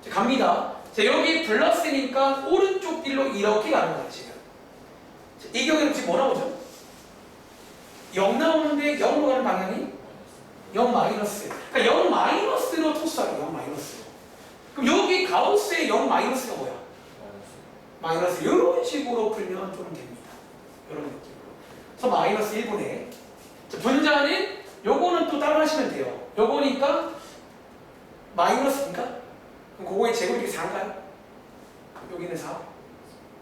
자, 갑니다. 자, 여기 플러스니까 오른쪽 길로 이렇게 가는 거예요, 지금. 자, 이 경우에는 지금 뭐 나오죠? 0 나오는데 0으로 가는 방향이 0 마이너스. 그러니까 0 마이너스로 토스하고 0 마이너스로. 그럼 여기 가우스의 0 마이너스가 뭐야? 마이너스. 이런 식으로 풀면 좀 됩니다. 이런 느낌으로. 그래서 마이너스 1분의. 분자는 요거는 또 따로 하시면 돼요. 요거니까 마이너스니까? 그럼 그거의 제곱이 이렇게 4인가요? 여기는 4.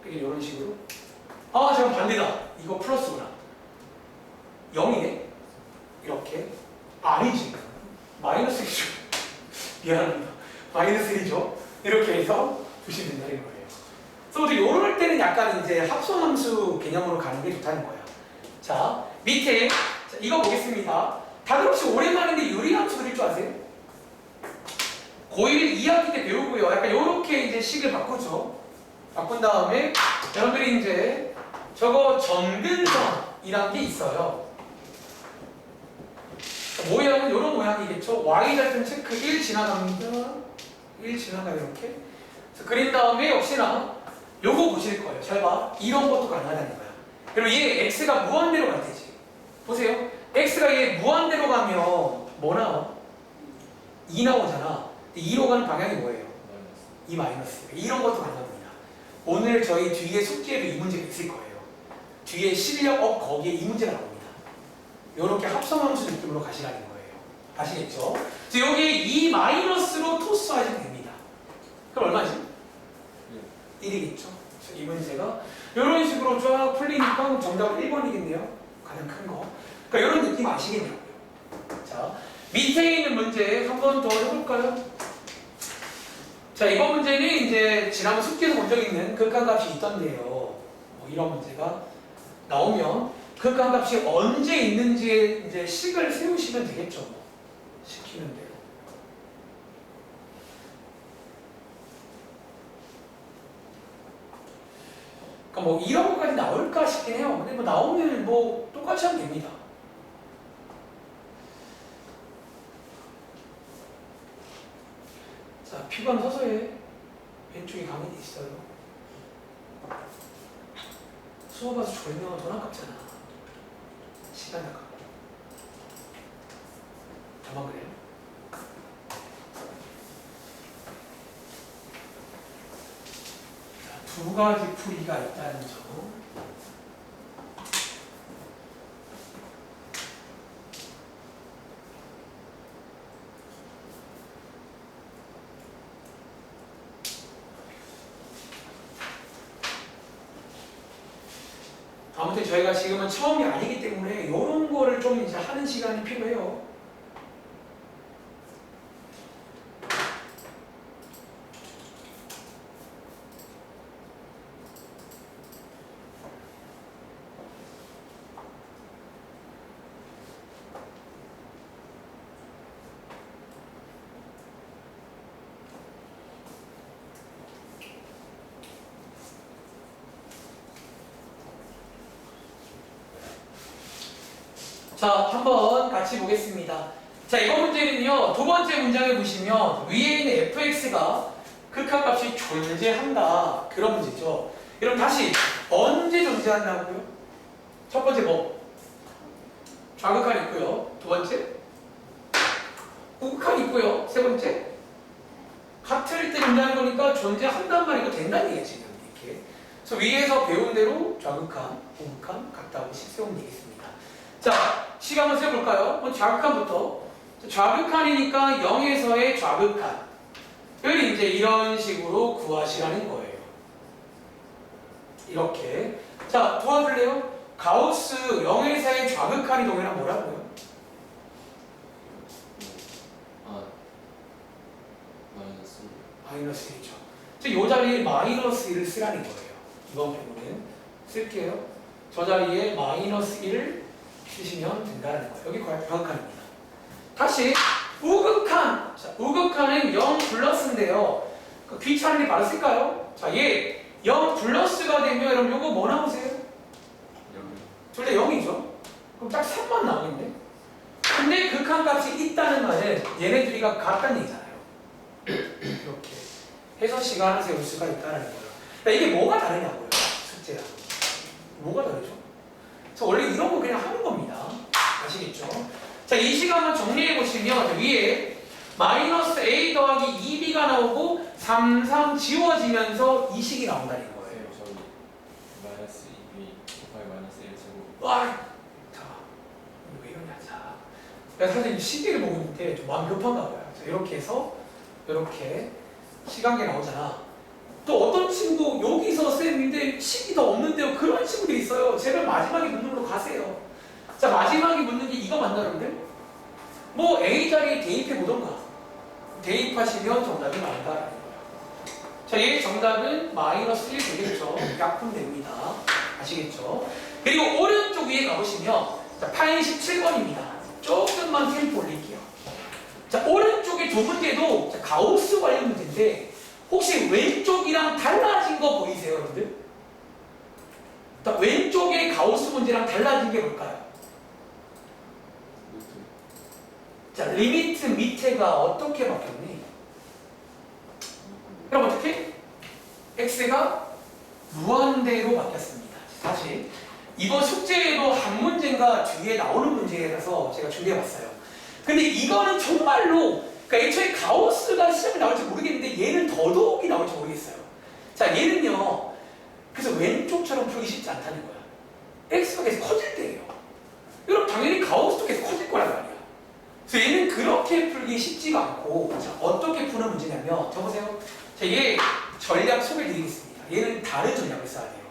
여기 이런 식으로. 잠깐 반대다. 이거 플러스구나. 0이네? 이렇게. 아니지. 마이너스 1이죠. 미안합니다. 마이너스 1이죠. 이렇게 해서 보시면 된다는 거예요. 그래서 이럴 때는 약간 이제 합성함수 개념으로 가는 게 좋다는 거예요. 자, 밑에. 자, 이거 보겠습니다. 다들 혹시 오랜만인데 유리함수 그릴 줄 아세요? 고1 2학기 때 배우고요. 약간 요렇게 이제 식을 바꾸죠. 바꾼 다음에 여러분들이 이제 저거 점근성이란 게 있어요. 모양은 이런 모양이겠죠. Y절편 체크 1 지나갑니다. 1 지나가 이렇게. 그래서 그린 다음에 역시나 요거 보실 거예요. 잘 봐. 이런 것도 가능하다는 거야. 그리고 얘 X가 무한대로 갈 테지. 보세요. X가 얘 무한대로 가면 뭐 나와? 2 나오잖아. 근데 2로 가는 방향이 뭐예요? 2 마이너스. 이런 것도 가능합니다. 오늘 저희 뒤에 숙제에도 이 문제가 있을 거예요. 뒤에 실력 업 거기에 이 문제가 나옵니다. 이렇게 합성함수 느낌으로 가시라는 거예요. 아시겠죠? 그래서 여기 2 마이너스로 토스하시면 됩니다. 그럼 얼마지? 1이겠죠? 그래서 이 문제가 이런 식으로 쫙 풀리니까 정답은 1번이겠네요. 가장 큰 거. 그러니까 이런 느낌 아시겠냐고요. 자, 밑에 있는 문제 한 번 더 해볼까요? 자, 이번 문제는 이제 지난번 숙제에서 본 적 있는 극한값이 있던데요. 뭐 이런 문제가 나오면 극한값이 언제 있는지에 이제 식을 세우시면 되겠죠. 뭐. 시키는 대로. 그러니까 뭐 이런 것까지 나올까 싶긴 해요. 근데 뭐 나오면 뭐 똑같이 하면 됩니다. 자, 피감 서서히 왼쪽에 가만히 있어요. 수업 와서 졸면 돈 아깝잖아. 시간 아깝고. 저만 그래요? 자, 두 가지 풀이가 있다는 점. 아무튼 저희가 지금은 처음이 아니기 때문에 이런 거를 좀 이제 하는 시간이 필요해요. 자, 한번 같이 보겠습니다. 자, 이번 문제는요, 두 번째 문장에 보시면 위에 있는 fx가 극한값이 존재한다. 그런 문제죠. 그럼 다시 언제 존재한다고요? 첫 번째 뭐? 좌극한 있고요. 두 번째 우극한 있고요. 세 번째 같을 때 존재하는 거니까 존재한단 말이고 된다는 얘기예요, 지금 이렇게. 그래서 위에서 배운 대로 좌극한, 우극한 같다고 식 세우면 되겠습니다. 자, 식 한번 세볼까요? 좌극한부터. 좌극한이니까 0에서의 좌극한. 을 이제 이런 식으로 구하시라는 거예요. 이렇게. 자, 도와줄래요? 가우스 0에서의 좌극한 이동이란 뭐라고요? 마이너스 1이죠. 이 자리에 마이너스 1을 쓰라는 거예요. 이번 경우는 쓸게요. 저 자리에 마이너스 1을 쓰시면 된다는 거예요. 여기 좌극한입니다. 다시 우극한. 자, 우극한은 0 플러스인데요. 귀찮은데 바로 쓸까요? 자, 얘 0 플러스가 되면 여러분 요거 뭐 나오세요? 둘 다 0이죠. 그럼 딱 3만 나오겠네. 근데 극한값이 있다는 말은 얘네 둘이가 같다는 얘기잖아요. 이렇게 해서 시간을 세울 수가 있다는 거예요. 그러니까 이게 뭐가 다르냐고요, 숙제랑. 뭐가 다르죠? 그래서 원래 이런 거 그냥 하는 겁니다. 아시겠죠? 자, 이 시간만 정리해 보시면 위에 마이너스 a 더하기 2b가 나오고 3, 3 지워지면서 이 식이 나온다는 거예요. 저기 마이너스 2b 곱하기 마이너스 1제곱. 와, 자, 왜 이러냐, 자. 내가 사실 시계를 보고 있는데 좀 마음 급한가 봐요. 자, 이렇게 해서 이렇게 시간계 나오잖아. 또 어떤 친구 여기서 쌤인데 식이 더 없는데요. 그런 친구들이 있어요. 제발 마지막에 묻는 걸로 가세요. 자, 마지막에 묻는 게 이거 맞나 여러분들? 뭐 A 자리에 대입해 보던가. 대입하시면 정답이 나온다. 자, 얘 정답은 마이너스 1 되겠죠. 약분됩니다. 아시겠죠? 그리고 오른쪽 위에 가보시면 자, 87번입니다. 조금만 템포 올릴게요. 자, 오른쪽에 두 문제도 자, 가우스 관련 문제인데 혹시 왼쪽이랑 달라진 거 보이세요, 여러분들? 자, 왼쪽에 가우스 문제랑 달라진 게 뭘까요? 자, 리미트 밑에가 어떻게 바뀌었니? 그럼 어떻게? x가 무한대로 바뀌었습니다. 다시 이번 숙제에도 한 문제인가 뒤에 나오는 문제라서 제가 준비해봤어요. 근데 이거는 정말로 그러니까 애초에 가우스가 시험에 나올지 모르겠는데 얘는 더더욱이 나올지 모르겠어요. 자, 얘는요. 그래서 왼쪽처럼 풀기 쉽지 않다는 거야. x가 계속 커질 때예요. 여러분 당연히 가우스도 계속 커질 거란 말이야. 그래서 얘는 그렇게 풀기 쉽지가 않고 자, 어떻게 푸는 문제냐면 저보세요. 자, 얘 전략 소개해드리겠습니다. 얘는 다른 전략을 써야 돼요.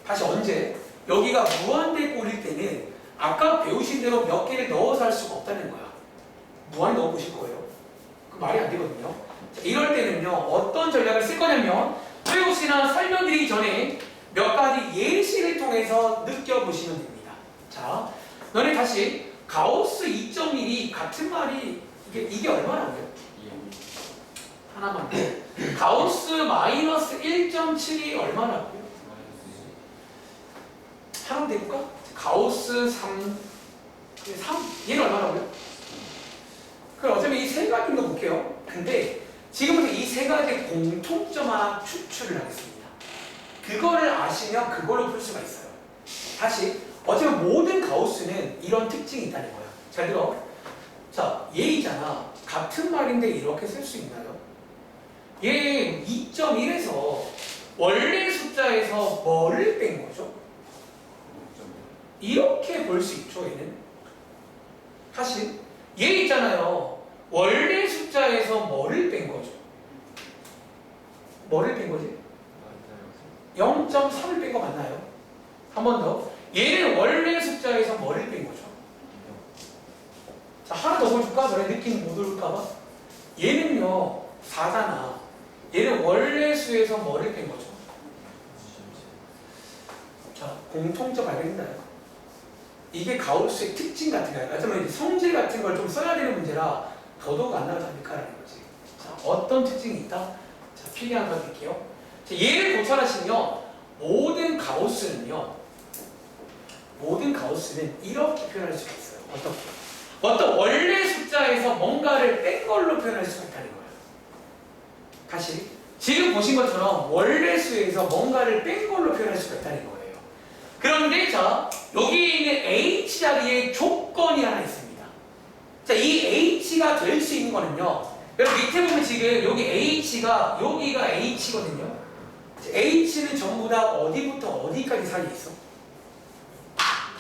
다시 언제? 여기가 무한대 꼴일 때는 아까 배우신 대로 몇 개를 넣어서 할 수가 없다는 거야. 무한에 넣어보실 거예요. 그 말이 안 되거든요. 자, 이럴 때는요. 어떤 전략을 쓸 거냐면 혹시나 설명드리기 전에 몇 가지 예시를 통해서 느껴보시면 됩니다. 자, 너네 다시 가우스 2.1이 같은 말이 이게 얼마나고요? 하나만 가우스 마이너스 1.7이 얼마나고요? 하나만 대볼까? 가우스 3 얘는 얼마나고요? 그럼 어차피 이 세 가지인 거 볼게요. 근데 지금부터 이 세 가지 공통점 하나 추출을 하겠습니다. 그거를 아시면 그걸로 풀 수가 있어요. 다시 어차피 모든 가우스는 이런 특징이 있다는 거야. 잘 들어. 자, 얘 있잖아. 같은 말인데 이렇게 쓸 수 있나요? 얘 2.1에서 원래 숫자에서 뭐를 뺀 거죠? 이렇게 볼 수 있죠, 얘는. 다시 얘 있잖아요. 원래 숫자에서 뭐를 뺀 거죠? 뭐를 뺀 거지? 0.3을 뺀 거 맞나요? 한 번 더. 얘는 원래 숫자에서 뭐를 뺀 거죠? 자, 하나 더 보여줄까? 너네 느낌 못 올까봐? 얘는요, 4잖아. 얘는 원래 수에서 뭐를 뺀 거죠? 자, 공통점 알겠나요? 이게 가우스의 특징 같은 거예요. 하지만 성질 같은 걸 좀 써야 되는 문제라 더더욱 안 나오지 않을까라는 거지. 자, 어떤 특징이 있다? 자, 필기한 거 드릴게요. 자, 얘를 고찰하시면 모든 가우스는 이렇게 표현할 수가 있어요. 어떻게? 어떤 원래 숫자에서 뭔가를 뺀 걸로 표현할 수가 있다는 거예요. 다시 지금 보신 것처럼 원래 수에서 뭔가를 뺀 걸로 표현할 수가 있다는 거예요. 그런데 자, 여기 있는 H 자리에 조건이 하나 있습니다. 자, 이 H가 될 수 있는 거는요. 여러분 밑에 보면 지금 여기 여기가 H거든요. H는 전부 다 어디부터 어디까지 사이에 있어?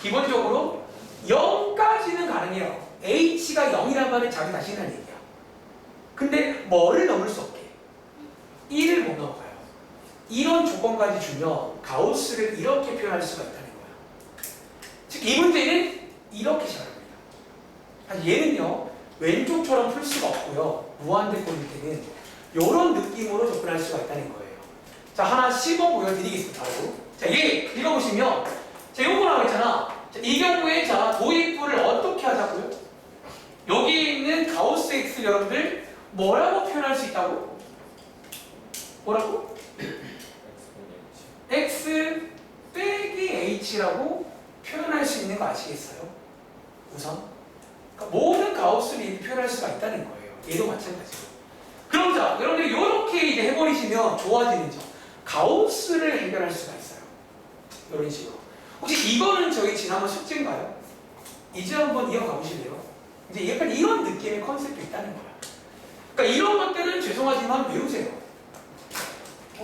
기본적으로 0까지는 가능해요. H가 0이란 말은 자기 자신이라는 얘기야. 근데 뭐를 넘을 수 없게? 1을 못 넘어가요. 이런 조건까지 주면 가우스를 이렇게 표현할 수가 있다는 거야. 즉, 이 문제는 이렇게 시작합니다. 얘는요, 왼쪽처럼 풀 수가 없고요. 무한대 꼴일 때는 이런 느낌으로 접근할 수가 있다는 거예요. 자, 하나 시범 보여드리겠습니다. 바로. 자, 얘 읽어보시면, 자, 요거 나와 있잖아. 자, 이 경우에 자, 도입부를 어떻게 하자고요? 여기 있는 가우스 X 여러분들 뭐라고 표현할 수 있다고? 뭐라고? X 빼기 H라고 표현할 수 있는 거 아시겠어요? 우선 그러니까 모든 가우스를 이렇게 표현할 수가 있다는 거예요. 얘도 마찬가지로. 그럼 자, 여러분들 이렇게 이제 해버리시면 좋아지는 점. 가우스를 해결할 수가 있어요. 이런 식으로. 혹시 이거는 저희 지난번 숙제인가요? 이제 한번 이어가 보실래요? 이제 약간 이런 느낌의 컨셉도 있다는 거야. 그러니까 이런 것들은 죄송하지만 외우세요.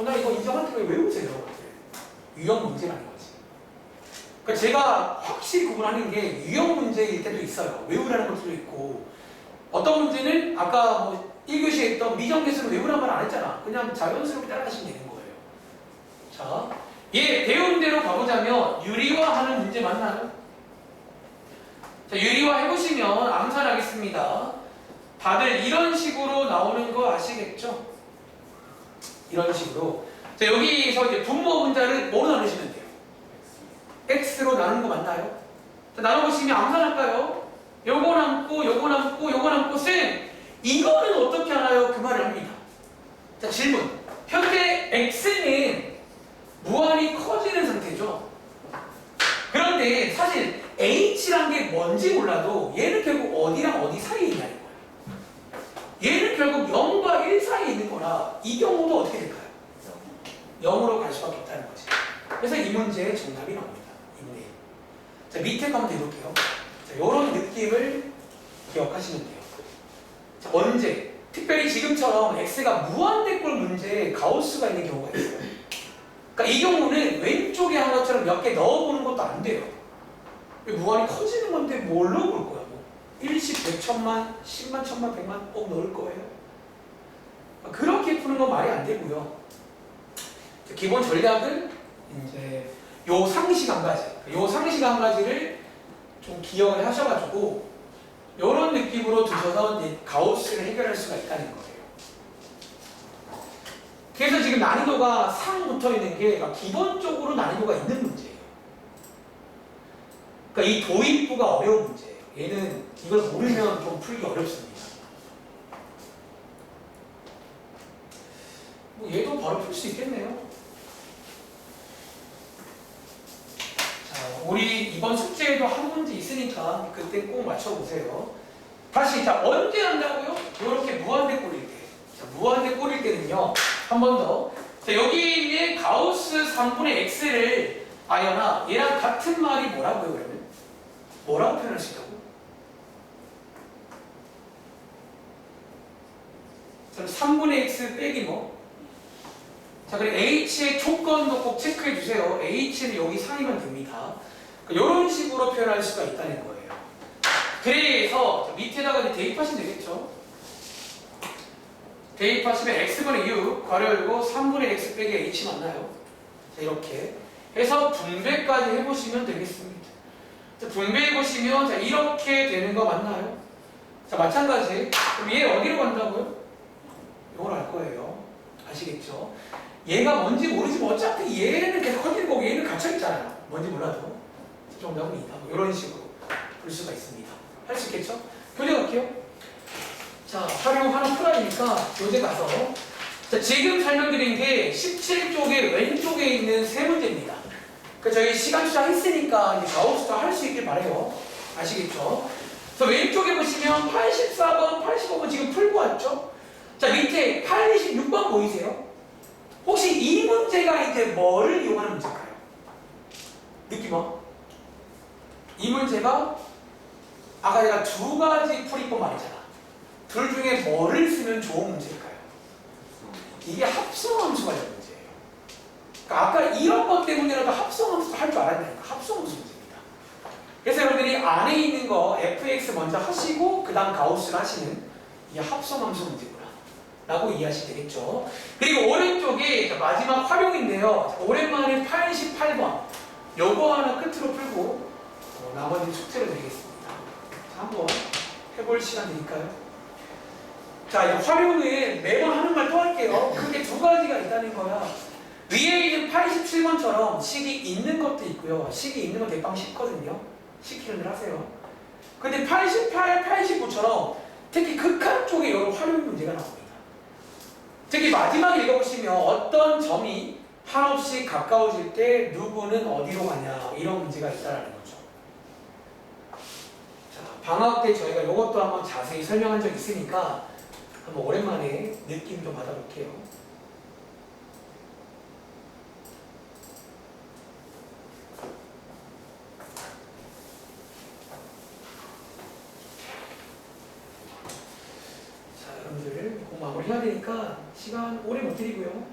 나 이거 인정할 때 외우세요. 유형 문제라는 거지. 그러니까 제가 확실히 구분하는 게 유형 문제일 때도 있어요. 외우라는 것도 있고 어떤 문제는 아까 뭐 1교시에 했던 미정계수를 외우란 말 안 했잖아. 그냥 자연스럽게 따라가시면 되는 거예요. 자, 얘 배운 대로 가보자면 유리화하는 문제 맞나요? 자, 유리화 해보시면 암산하겠습니다. 다들 이런 식으로 나오는 거 아시겠죠? 이런 식으로. 자, 여기서 이제 분모 분자를 뭐로 나누시면 돼요? X로 나누는 거 맞나요? 자, 나눠보시면 암산할까요? 요거 남고, 요거 남고, 요거 남고, 쌤! 이거는 어떻게 하나요? 그 말을 합니다. 자, 질문. 현재 x는 무한히 커지는 상태죠. 그런데 사실 h란 게 뭔지 몰라도 얘는 결국 어디랑 어디 사이에 있냐는 거예요. 얘는 결국 0과 1 사이에 있는 거라 이 경우도 어떻게 될까요? 0으로 갈 수밖에 없다는 거지. 그래서 이 문제의 정답이 나옵니다. 인데. 자, 밑에 거 한번 해볼게요. 자, 이런 느낌을 기억하시면 돼요. 자, 언제? 특별히 지금처럼 x가 무한대꼴 문제에 가우스가 있는 경우가 있어요. 그러니까 이 경우는 왼쪽에 한 것처럼 몇 개 넣어보는 것도 안 돼요. 무한히 커지는 건데 뭘 넣어볼 거야? 뭐 1십, 100, 1000만, 10만, 1000만, 100만 꼭 넣을 거예요? 그렇게 푸는 건 말이 안 되고요. 기본 전략은 이제 요 상식 한 가지, 요 상식 한 가지를 좀 기억을 하셔가지고 요런 느낌으로 두셔서 이제 가우스를 해결할 수가 있다는 거예요. 그래서 지금 난이도가 상 붙어 있는 게 기본적으로 난이도가 있는 문제예요. 그러니까 이 도입부가 어려운 문제예요. 얘는 이걸 모르면 좀 풀기 어렵습니다. 뭐 얘도 바로 풀 수 있겠네요. 자, 우리 이번 숙제에도 한 문제 있으니까 그때 꼭 맞춰보세요. 다시, 자, 언제 한다고요? 이렇게 무한대 꼴일 때. 자, 무한대 꼴일 때는요, 한 번 더. 자, 여기 있는 가우스 3분의 x를 아연아, 얘랑 같은 말이 뭐라고요, 그러면? 뭐라고 표현할 수 있다고? 자, 3분의 x 빼기 뭐? 자, 그럼 h의 조건도 꼭 체크해 주세요. h는 여기 상이면 됩니다. 이런 식으로 표현할 수가 있다는 거예요. 그래서 밑에다가 이제 대입하시면 되겠죠. 대입하시면 x분의 6 괄호 열고 3분의 x 빼기 h 맞나요? 자, 이렇게 해서 분배까지 해보시면 되겠습니다. 자, 분배해보시면 자, 이렇게 되는 거 맞나요? 자, 마찬가지. 그럼 얘 어디로 간다고요? 이걸 알 거예요. 아시겠죠? 얘가 뭔지 모르지만 어차피 얘는 계속 커지는 거고 얘는 갇혀있잖아요. 뭔지 몰라도 정답은 있다. 뭐 이런 식으로 볼 수가 있습니다. 할 수 있겠죠? 교재 갈게요. 자, 활용하는 프라이니까 교재 가서 자, 지금 설명드린 게 17쪽의 왼쪽에 있는 세 문제입니다. 저희 시간 투자했으니까 이제 가우스도 할 수 있길 바래요. 아시겠죠? 그래서 왼쪽에 보시면 84번, 85번 지금 풀고 왔죠? 자, 밑에 86번 보이세요? 혹시 이 문제가 이제 뭐를 이용하는 문제일까요? 느낌 와? 이 문제가 아까 내가 두 가지 풀이법 말했잖아. 둘 중에 뭐를 쓰면 좋은 문제일까요? 이게 합성함수가 있는 문제예요. 그러니까 아까 이런 것 때문에라도 합성함수도 할 줄 알아야 되니까 합성함수 문제입니다. 그래서 여러분들이 안에 있는 거 fx 먼저 하시고 그 다음 가우스를 하시는 이게 합성함수 문제구나 라고 이해하시면 되겠죠. 그리고 오른쪽이 마지막 활용인데요. 오랜만에 88번 요거 하나 끝으로 풀고 나머지 숙제를 드리겠습니다. 자, 한번 해볼 시간 드릴까요? 자, 이 활용은 매번 하는 말 또 할게요. 크게 두 가지가 있다는 거야. 위에 있는 87번처럼 식이 있는 것도 있고요. 식이 있는 건 대빵 쉽거든요. 시키는 대로 하세요. 근데 88, 89처럼 특히 극한 쪽에 이런 활용 문제가 나옵니다. 특히 마지막에 읽어보시면 어떤 점이 한없이 가까워질 때 누구는 어디로 가냐 이런 문제가 있다는 거죠. 자, 방학 때 저희가 이것도 한번 자세히 설명한 적 있으니까 한번 오랜만에 느낌 좀 받아볼게요. 자, 여러분들 곧 마무리 해야 되니까 시간 오래 못 드리고요.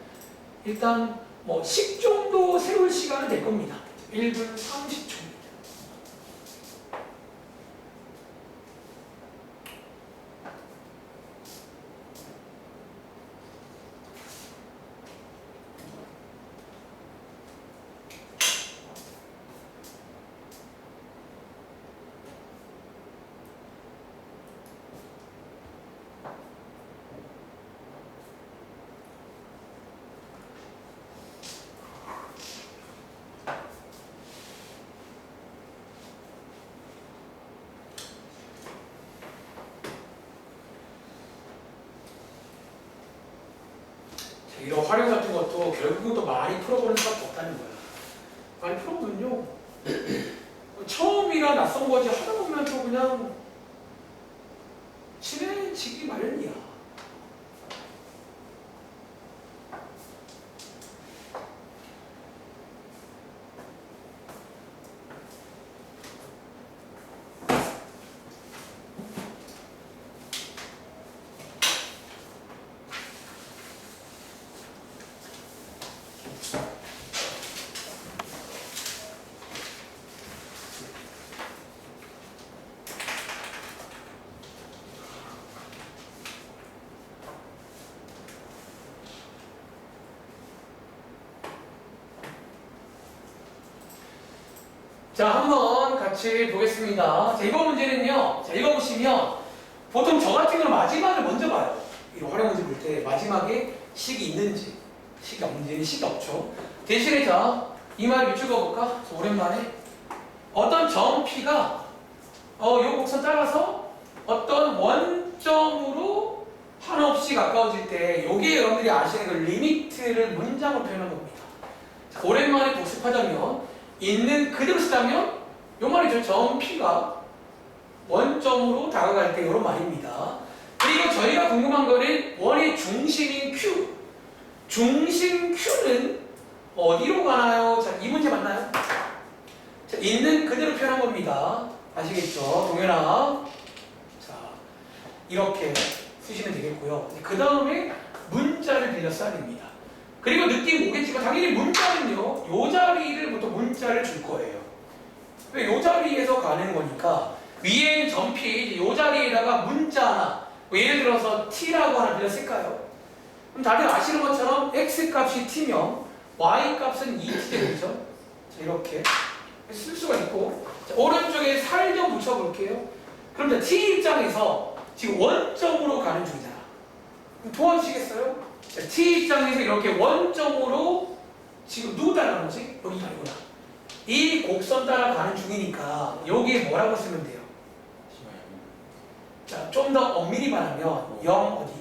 일단 뭐 10 정도 세울 시간은 될 겁니다. 1분 30초. 이런 활용 같은 것도 결국은 또 많이 풀어보는 수밖에 없다는 거야. 많이 풀어보면요. 처음이라 낯선 거지 하다 보면 또 그냥 친해지기 마련이야. 자, 한번 같이 보겠습니다. 자, 이번 문제는요. 자, 읽어보시면 보통 저 같은 경우는 마지막을 먼저 봐요. 이런 활용 문제 볼 때 마지막에 식이 있는지, 식이 없는지, 식이 없죠. 대신에 자, 이 말 밑줄 그어볼까? 오랜만에 어떤 점 P가 요 곡선 따라서 어떤 원점으로 한없이 가까워질 때 요게 여러분들이 아시는 그 리미트를 문장으로 표현한 겁니다. 자, 오랜만에 복습하자면 있는 그대로 쓰자면 요 말이죠. 점 P가 원점으로 다가갈 때 이런 말입니다. 그리고 저희가 궁금한 거는 원의 중심인 Q. 중심 Q는 어디로 가나요? 자, 이 문제 맞나요? 자, 있는 그대로 표현한 겁니다. 아시겠죠? 동현아. 자, 이렇게 쓰시면 되겠고요. 그 다음에 문자를 빌려 써야 됩니다. 그리고 느낌 오겠지만 당연히 문자는요. 요 자리를 보통 문자를 줄 거예요. 왜 요 자리에서 가는 거니까 위에 있는 점피 요 자리에다가 문자 하나 뭐 예를 들어서 t라고 하나 빌려 쓸까요? 그럼 다들 아시는 것처럼 x 값이 t면 y 값은 2t 되겠죠? 자, 이렇게 쓸 수가 있고 자, 오른쪽에 살 좀 붙여볼게요. 그럼 t 입장에서 지금 원점으로 가는 중이잖아. 그럼 도와주시겠어요? 자, t 입장에서 이렇게 원점으로 지금 누구 따라가는 거지? 여기 아니구나. 이 곡선 따라가는 중이니까 여기에 뭐라고 쓰면 돼요? 자, 좀 더 엄밀히 말하면 0 어디?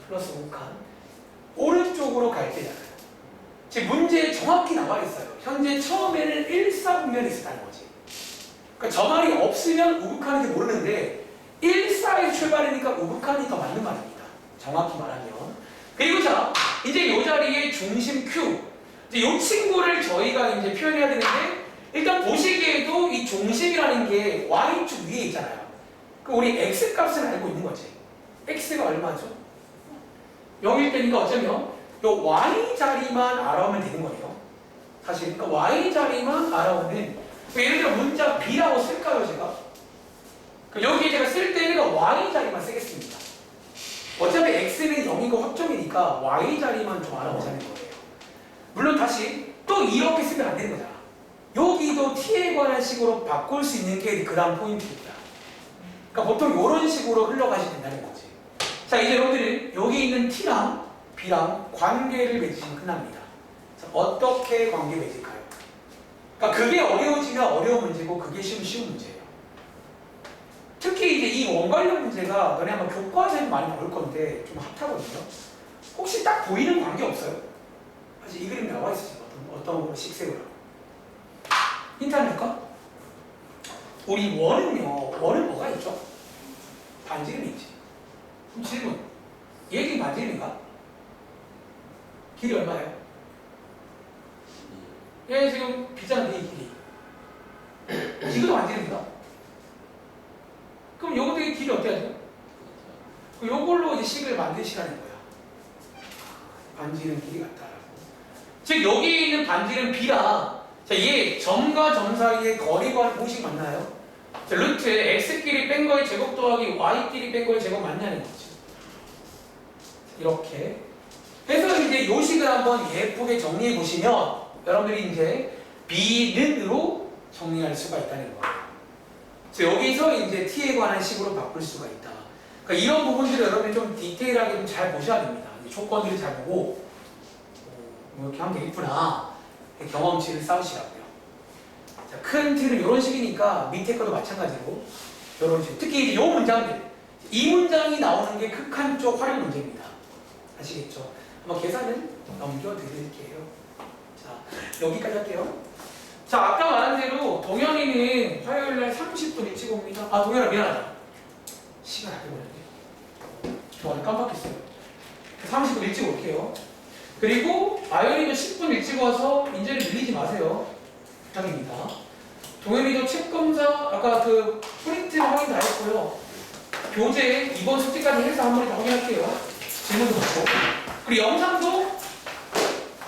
플러스 5칸 오른쪽으로 갈 때잖아요. 지금 문제에 정확히 나와 있어요. 현재 처음에는 1,4분면이 있었다는 거지. 그러니까 저 말이 없으면 우극한인지 모르는데 1,4에서 출발이니까 우극한이 더 맞는 말입니다. 정확히 말하면. 그리고 자, 이제 이 자리에 중심 Q. 이제 이 친구를 저희가 이제 표현해야 되는데 일단 보시기에도 이 중심이라는 게 Y축 위에 있잖아요. 그럼 우리 X 값을 알고 있는 거지. X가 얼마죠? 0일 때니까 어쩌면 이 Y 자리만 알아오면 되는 거예요. 사실 그러니까 Y 자리만 알아오면 예를 들어 문자 B라고 쓸까요 제가? 여기에 제가 쓸 때는 Y 자리만 쓰겠습니다. 어차피 X는 0이고 확정이니까 Y 자리만 좀 알아보자는 거예요. 물론 다시 또 이렇게 쓰면 안 되는 거잖아. 여기도 T에 관한 식으로 바꿀 수 있는 게 그 다음 포인트입니다. 그러니까 보통 이런 식으로 흘러가시면 된다는 거지. 자, 이제 여러분들이 여기 있는 T랑 B랑 관계를 맺으시면 끝납니다. 자, 어떻게 관계 맺을까요? 그러니까 그게 어려워지면 어려운 문제고 그게 쉬운 문제예요. 특히 이제 이 원 관련 문제가 너네 아마 교과서에 많이 나올 건데 좀 핫하거든요. 혹시 딱 보이는 관계 없어요? 사실 이 그림 나와 있으시죠? 어떤 식색으로. 힌트 안 줄까? 우리 원은요, 원은 뭐가 있죠? 반지름이 있지. 그럼 질문. 얘 지금 반지름인가? 길이 얼마예요? 얘 지금 비잖아, 네 길이. 지금도 반지름인가? 그럼 요것도 길이 어때야 돼요? 요걸로 이제 식을 만드시라는 거야. 반지름 길이 같다라고. 즉 여기 있는 반지름 B랑 자, 얘 점과 점 사이의 거리가 공식 맞나요? 자, 루트 x끼리 뺀 거의 제곱 더하기 y끼리 뺀 거의 제곱 맞냐는 거지. 이렇게 해서 이제 요 식을 한번 예쁘게 정리해 보시면 여러분들이 이제 B는으로 정리할 수가 있다는 거예요. 그래서 여기서 이제 T에 관한 식으로 바꿀 수가 있다. 그러니까 이런 부분들을 여러분이 좀 디테일하게 좀 잘 보셔야 됩니다. 조건들을 잘 보고 이렇게 하면 되겠구나. 경험치를 쌓으시라고요. 자, 큰 틀은 이런 식이니까 밑에 것도 마찬가지로 이런 식. 특히 이제 요 문장들, 이 문장이 나오는 게 극한 쪽 활용 문제입니다. 아시겠죠? 한번 계산은 넘겨드릴게요. 자, 여기까지 할게요. 자, 아까 말한 대로 동현이는 화요일날 30분 일찍 옵니다. 아, 동현아 미안하다. 시간 안 되고 좋아요. 깜빡했어요. 30분 일찍 올게요. 그리고 아연이도 10분 일찍 와서 인재를 밀리지 마세요. 부탁입니다. 동현이도 책 검사 아까 그 프린트 확인 다 했고요. 교재 이번 숙제까지 해서 한 번에 다 확인할게요. 질문도 받고. 그리고 영상도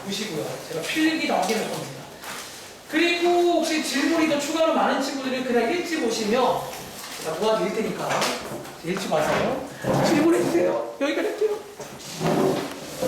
보시고요. 제가 필기 다 확인할 겁니다. 그리고 혹시 질문이 더 추가로 많은 친구들은 그냥 일찍 오시면 제가 도와드릴 테니까 일찍 와서 질문해주세요. 여기까지 할게요.